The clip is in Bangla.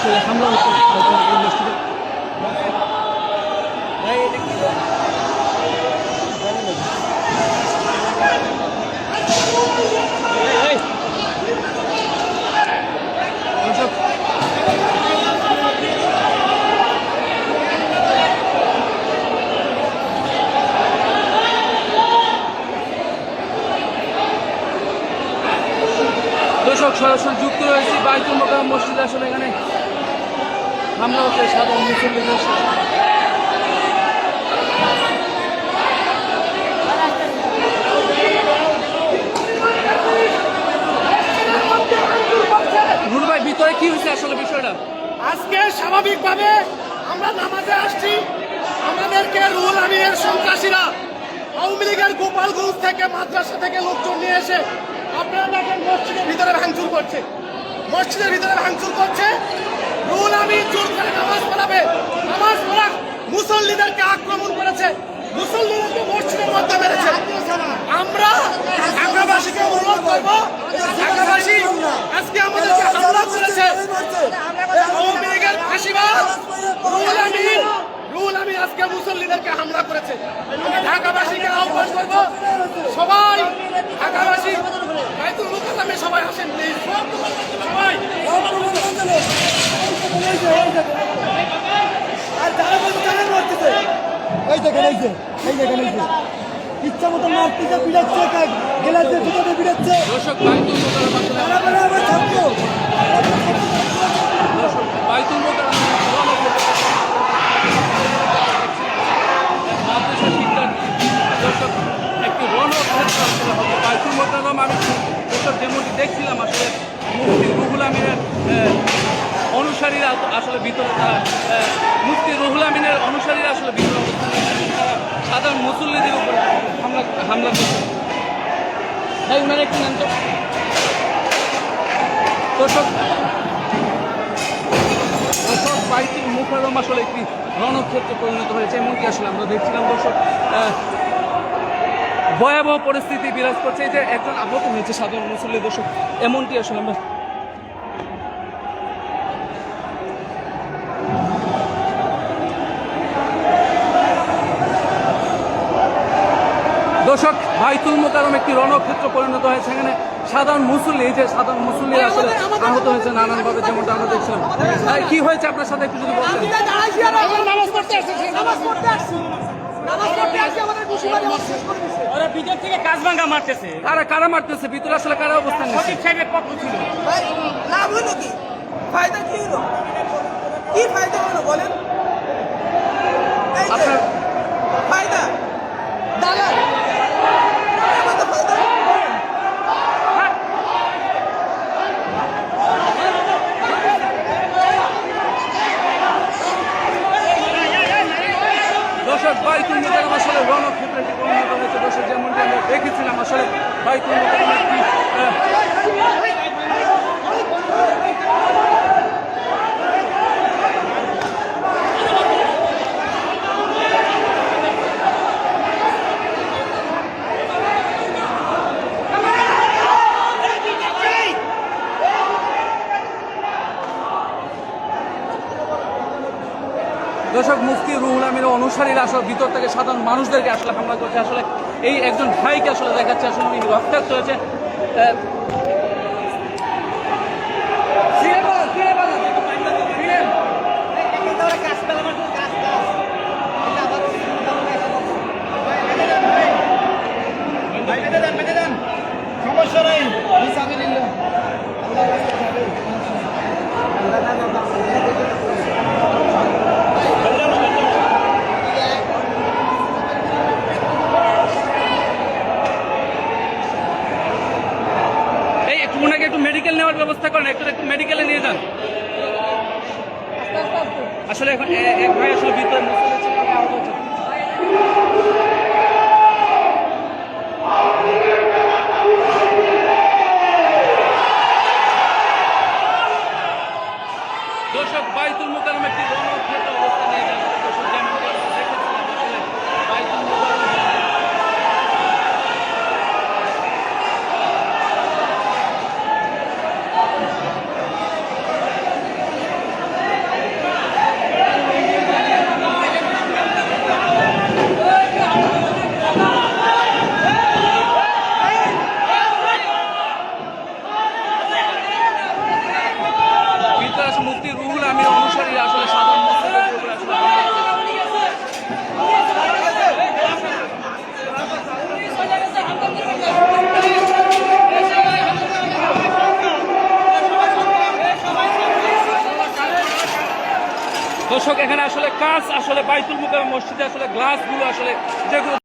আসলে হামলা হচ্ছে এই মসজিদে। দর্শক দর্শক সরাসরি যুক্ত রয়েছে বাইতুল মোকাররম মসজিদে। আসলে এখানে হামলা হচ্ছে সাধারণ মুসল্লিদের। রুল ভাই, ভিতরে কি হয়েছে আসলে বিষয়টা? আজকে স্বাভাবিকভাবে আমরা নামাজে আসছি, আমাদেরকে রুহুল আমিনের সন্ত্রাসীরা আওয়ামী লীগের গোপালগঞ্জ থেকে মাদ্রাসা থেকে লোকজন নিয়ে এসে আপনারা দেখেন মসজিদের ভিতরে ভাঙচুর করছে, মসজিদের ভিতরে ভাঙচুর করছে। রুহুল আমিন জোর করে নামাজ পড়াবে, নামাজ পড়া মুসল্লিদেরকে আক্রমণ করেছে, মুসল্লিদেরকে মসজিদের মধ্যে মেরেছে। আমরা ঢাকাবাসীকে অনুরোধ করবো, ঢাকাবাসী আজকে আমাদেরকে হামলা করেছে আওয়ামী লীগের ফাঁসিবাদ রুহুল আমিন আজকে মুসল্লিদেরকে হামলা করেছে। আমি ঢাকাবাসীকে আহ্বান করবো, সবাই ঢাকাবাসী বাইতুল মুকাররমে সবাই আসেন প্লিজ, সবাই। এই দেখেন, এই দেখেন, ইচ্ছা মতো মারতেছে, বিড়াচ্ছে, গেলাতে দুটোতে বিড়াচ্ছে। দর্শক বাইতুল মোকাররম বাইতুল মোকাররম মাদ্রাসা শিক্ষার্থী দর্শক একটি রণক্ষেত্র আসলে হবে বাইতুল মোকাররম। আমি দর্শক যেমনটি দেখছিলাম আসলে মুফতি রুহুল আমিনের অনুসারীরা আসলে ভিতরে, তারা মুফতি রুহুল আমিনের অনুসারীরা আসলে ভিতরে অবস্থান করছে, তারা সাধারণ মুসল্লিদের উপর হামলা করছে। তাই উনারা একটু নেন তো দর্শক। বাইতুল মোকাররম আসলে একটি রণক্ষেত্রে পরিণত হয়েছে, এমনকি আসলে আমরা দেখছিলাম দর্শক। ভয়াবহ পরিস্থিতি বিরাজ করছে, এই যে একজন আহত হয়েছে সাধারণ মুসল্লি দর্শক, এমনটি আসলে আমরা দর্শক। বাইতুল মোকাররম একটি রণক্ষেত্র পরিণত হয়েছে, এখানে সাধারণ মুসল্লি, এই যে সাধারণ মুসল্লি আসলে আহত হয়েছে নানানভাবে, যেমনটা আমরা দেখছিলাম। কি হয়েছে আপনার সাথে একটু যদি বলতেন। কারা মারতেছে ভিতরে, আসলে কারা অবস্থান নিচ্ছে? লাভ হলো কি, ফায়দা কি হলো, কি ফায়দা হলো বলেন? আপনার ফায়দা দালাল দর্শক, বাইতুল মোকাররম আসলে রণক্ষেত্রে একটি পরিণত হয়েছে দর্শক, যেমনটি আমরা দেখেছিলাম আসলে বাইতুল মোকাররম একটি দর্শক, মুফতি রুহুল আমিনের অনুসারীরা আসলে ভিতর থেকে সাধারণ মানুষদেরকে আসলে হামলা করছে। আসলে এই একজন ভাইকে আসলে দেখাচ্ছে আসলে উনি রক্তাক্ত হয়েছে। সমস্যা নাই, ওনাকে একটু মেডিকেল নেওয়ার ব্যবস্থা করেন, একটু মেডিকেলে নিয়ে যান। আসলে এখন এক ভাই আসলে ভিতরে দর্শক, বাইতুল মোকাররম একটি রণক্ষেত্র অবস্থা নিয়ে যাচ্ছে দর্শক, যেমনটি আমরা দেখেছিলাম আসলে বাইতুল মোকাররম। দর্শক এখানে আসলে কাজ আসলে বাইতুল মুকাররম মসজিদে আসলে গ্লাসগুলো আসলে যেগুলো